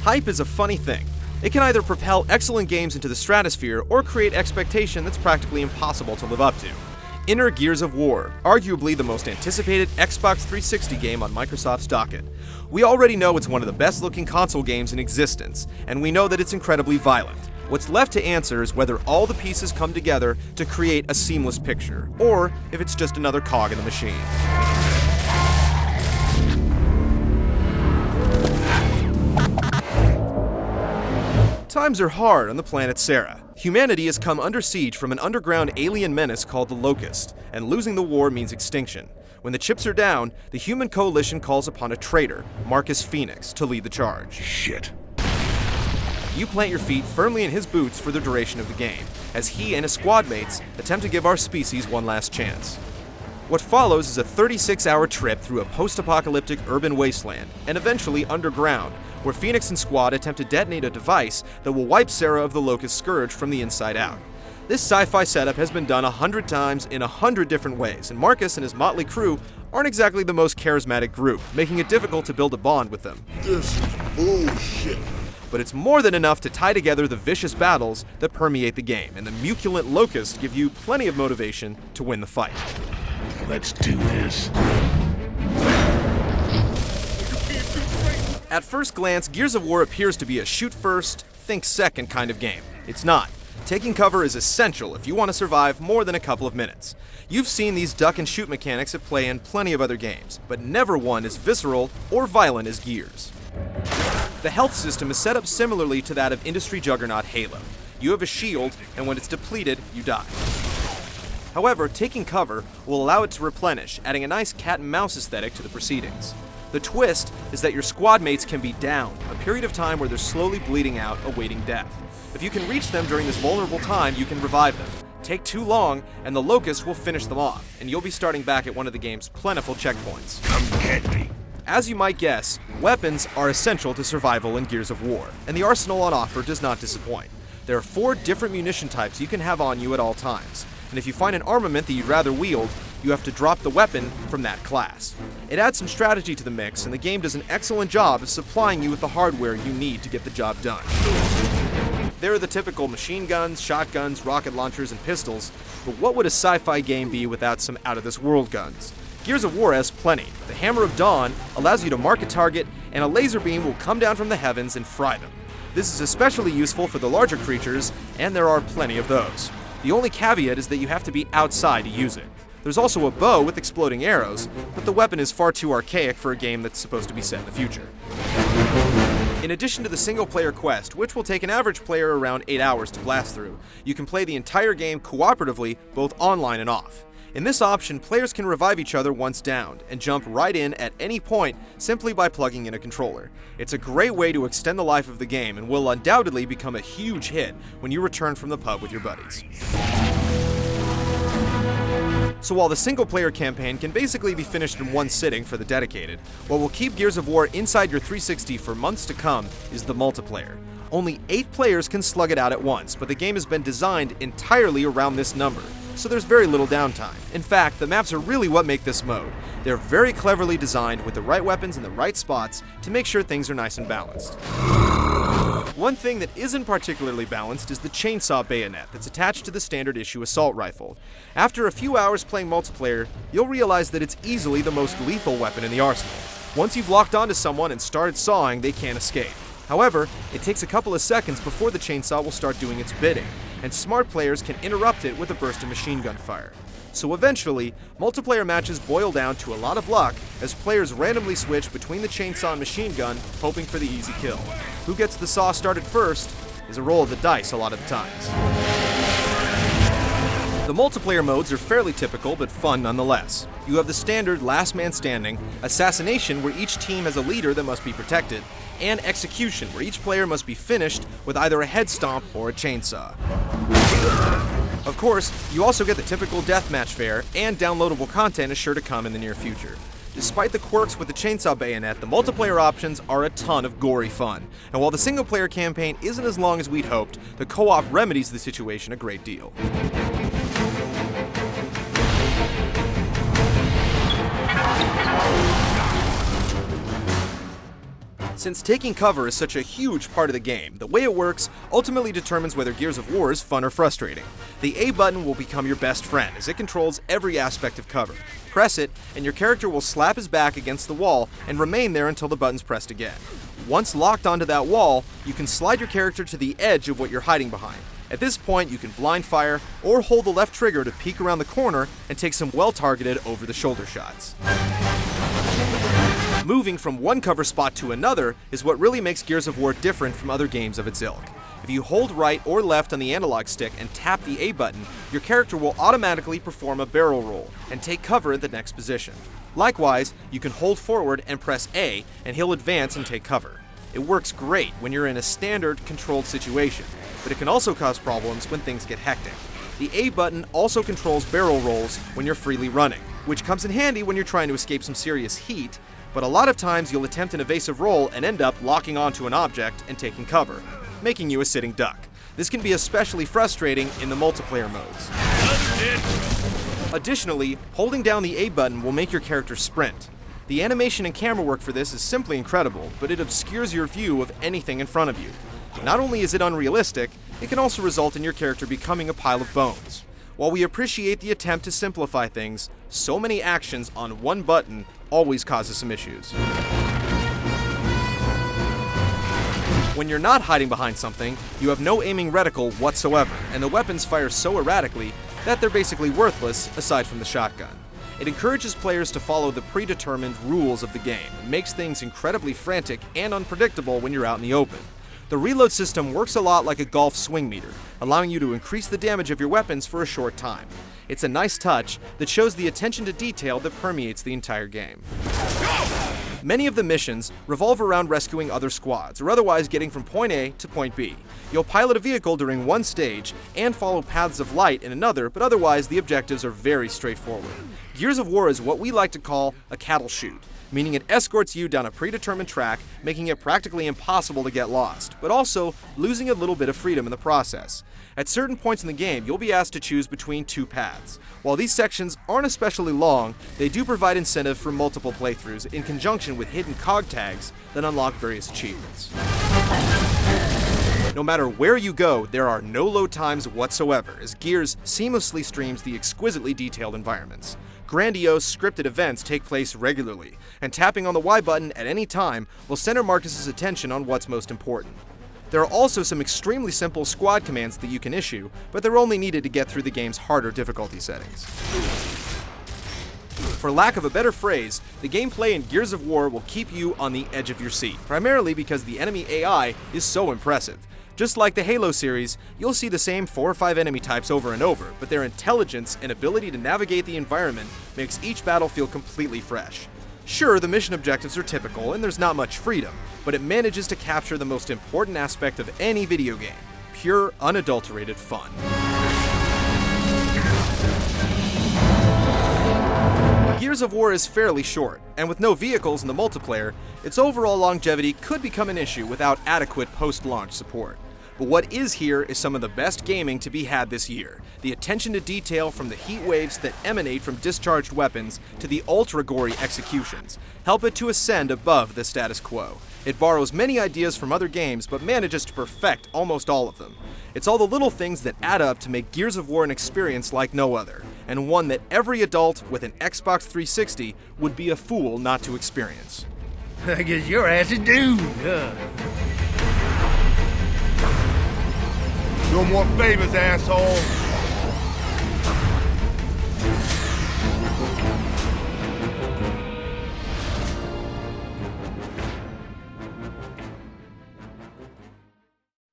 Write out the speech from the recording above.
Hype is a funny thing. It can either propel excellent games into the stratosphere or create expectation that's practically impossible to live up to. Enter Gears of War, arguably the most anticipated Xbox 360 game on Microsoft's docket. We already know it's one of the best looking console games in existence, and we know that it's incredibly violent. What's left to answer is whether all the pieces come together to create a seamless picture, or if it's just another cog in the machine. Times are hard on the planet Sarah. Humanity has come under siege from an underground alien menace called the Locust, and losing the war means extinction. When the chips are down, the human coalition calls upon a traitor, Marcus Phoenix, to lead the charge. Shit. You plant your feet firmly in his boots for the duration of the game, as he and his squad mates attempt to give our species one last chance. What follows is a 36-hour trip through a post-apocalyptic urban wasteland, and eventually underground, where Phoenix and squad attempt to detonate a device that will wipe Sarah of the Locust Scourge from the inside out. This sci-fi setup has been done 100 times in 100 different ways, and Marcus and his motley crew aren't exactly the most charismatic group, making it difficult to build a bond with them. This is bullshit. But it's more than enough to tie together the vicious battles that permeate the game, and the muculent Locust give you plenty of motivation to win the fight. Let's do this. At first glance, Gears of War appears to be a shoot first, think second kind of game. It's not. Taking cover is essential if you want to survive more than a couple of minutes. You've seen these duck and shoot mechanics at play in plenty of other games, but never one as visceral or violent as Gears. The health system is set up similarly to that of industry juggernaut Halo. You have a shield, and when it's depleted, you die. However, taking cover will allow it to replenish, adding a nice cat and mouse aesthetic to the proceedings. The twist is that your squad mates can be down, a period of time where they're slowly bleeding out, awaiting death. If you can reach them during this vulnerable time, you can revive them. Take too long, and the Locust will finish them off, and you'll be starting back at one of the game's plentiful checkpoints. Come get me. As you might guess, weapons are essential to survival in Gears of War, and the arsenal on offer does not disappoint. There are 4 different munition types you can have on you at all times, and if you find an armament that you'd rather wield, you have to drop the weapon from that class. It adds some strategy to the mix, and the game does an excellent job of supplying you with the hardware you need to get the job done. There are the typical machine guns, shotguns, rocket launchers, and pistols, but what would a sci-fi game be without some out-of-this-world guns? Gears of War has plenty. The Hammer of Dawn allows you to mark a target, and a laser beam will come down from the heavens and fry them. This is especially useful for the larger creatures, and there are plenty of those. The only caveat is that you have to be outside to use it. There's also a bow with exploding arrows, but the weapon is far too archaic for a game that's supposed to be set in the future. In addition to the single-player quest, which will take an average player around 8 hours to blast through, you can play the entire game cooperatively, both online and off. In this option, players can revive each other once downed, and jump right in at any point simply by plugging in a controller. It's a great way to extend the life of the game, and will undoubtedly become a huge hit when you return from the pub with your buddies. So while the single-player campaign can basically be finished in one sitting for the dedicated, what will keep Gears of War inside your 360 for months to come is the multiplayer. Only 8 players can slug it out at once, but the game has been designed entirely around this number, so there's very little downtime. In fact, the maps are really what make this mode. They're very cleverly designed with the right weapons in the right spots to make sure things are nice and balanced. One thing that isn't particularly balanced is the chainsaw bayonet that's attached to the standard issue assault rifle. After a few hours playing multiplayer, you'll realize that it's easily the most lethal weapon in the arsenal. Once you've locked onto someone and started sawing, they can't escape. However, it takes a couple of seconds before the chainsaw will start doing its bidding, and smart players can interrupt it with a burst of machine gun fire. So eventually, multiplayer matches boil down to a lot of luck as players randomly switch between the chainsaw and machine gun, hoping for the easy kill. Who gets the saw started first is a roll of the dice a lot of the times. The multiplayer modes are fairly typical, but fun nonetheless. You have the standard last man standing, assassination where each team has a leader that must be protected, and execution where each player must be finished with either a head stomp or a chainsaw. Of course, you also get the typical deathmatch fare, and downloadable content is sure to come in the near future. Despite the quirks with the chainsaw bayonet, the multiplayer options are a ton of gory fun, and while the single-player campaign isn't as long as we'd hoped, the co-op remedies the situation a great deal. Since taking cover is such a huge part of the game, the way it works ultimately determines whether Gears of War is fun or frustrating. The A button will become your best friend as it controls every aspect of cover. Press it, and your character will slap his back against the wall and remain there until the button's pressed again. Once locked onto that wall, you can slide your character to the edge of what you're hiding behind. At this point, you can blind fire or hold the left trigger to peek around the corner and take some well-targeted over-the-shoulder shots. Moving from one cover spot to another is what really makes Gears of War different from other games of its ilk. If you hold right or left on the analog stick and tap the A button, your character will automatically perform a barrel roll and take cover in the next position. Likewise, you can hold forward and press A and he'll advance and take cover. It works great when you're in a standard controlled situation, but it can also cause problems when things get hectic. The A button also controls barrel rolls when you're freely running, which comes in handy when you're trying to escape some serious heat, but a lot of times you'll attempt an evasive roll and end up locking onto an object and taking cover, making you a sitting duck. This can be especially frustrating in the multiplayer modes. Additionally, holding down the A button will make your character sprint. The animation and camera work for this is simply incredible, but it obscures your view of anything in front of you. Not only is it unrealistic, it can also result in your character becoming a pile of bones. While we appreciate the attempt to simplify things, so many actions on one button always causes some issues. When you're not hiding behind something, you have no aiming reticle whatsoever, and the weapons fire so erratically that they're basically worthless aside from the shotgun. It encourages players to follow the predetermined rules of the game and makes things incredibly frantic and unpredictable when you're out in the open. The reload system works a lot like a golf swing meter, allowing you to increase the damage of your weapons for a short time. It's a nice touch that shows the attention to detail that permeates the entire game. Many of the missions revolve around rescuing other squads, or otherwise getting from point A to point B. You'll pilot a vehicle during one stage and follow paths of light in another, but otherwise the objectives are very straightforward. Gears of War is what we like to call a cattle chute, meaning it escorts you down a predetermined track, making it practically impossible to get lost, but also losing a little bit of freedom in the process. At certain points in the game, you'll be asked to choose between two paths. While these sections aren't especially long, they do provide incentive for multiple playthroughs in conjunction with hidden cog tags that unlock various achievements. No matter where you go, there are no load times whatsoever, as Gears seamlessly streams the exquisitely detailed environments. Grandiose, scripted events take place regularly, and tapping on the Y button at any time will center Marcus's attention on what's most important. There are also some extremely simple squad commands that you can issue, but they're only needed to get through the game's harder difficulty settings. For lack of a better phrase, the gameplay in Gears of War will keep you on the edge of your seat, primarily because the enemy AI is so impressive. Just like the Halo series, you'll see the same 4 or 5 enemy types over and over, but their intelligence and ability to navigate the environment makes each battle feel completely fresh. Sure, the mission objectives are typical and there's not much freedom, but it manages to capture the most important aspect of any video game: pure, unadulterated fun. Gears of War is fairly short, and with no vehicles in the multiplayer, its overall longevity could become an issue without adequate post-launch support. But what is here is some of the best gaming to be had this year. The attention to detail from the heat waves that emanate from discharged weapons to the ultra-gory executions help it to ascend above the status quo. It borrows many ideas from other games, but manages to perfect almost all of them. It's all the little things that add up to make Gears of War an experience like no other, and one that every adult with an Xbox 360 would be a fool not to experience. I guess your ass is doomed, No more favors, asshole.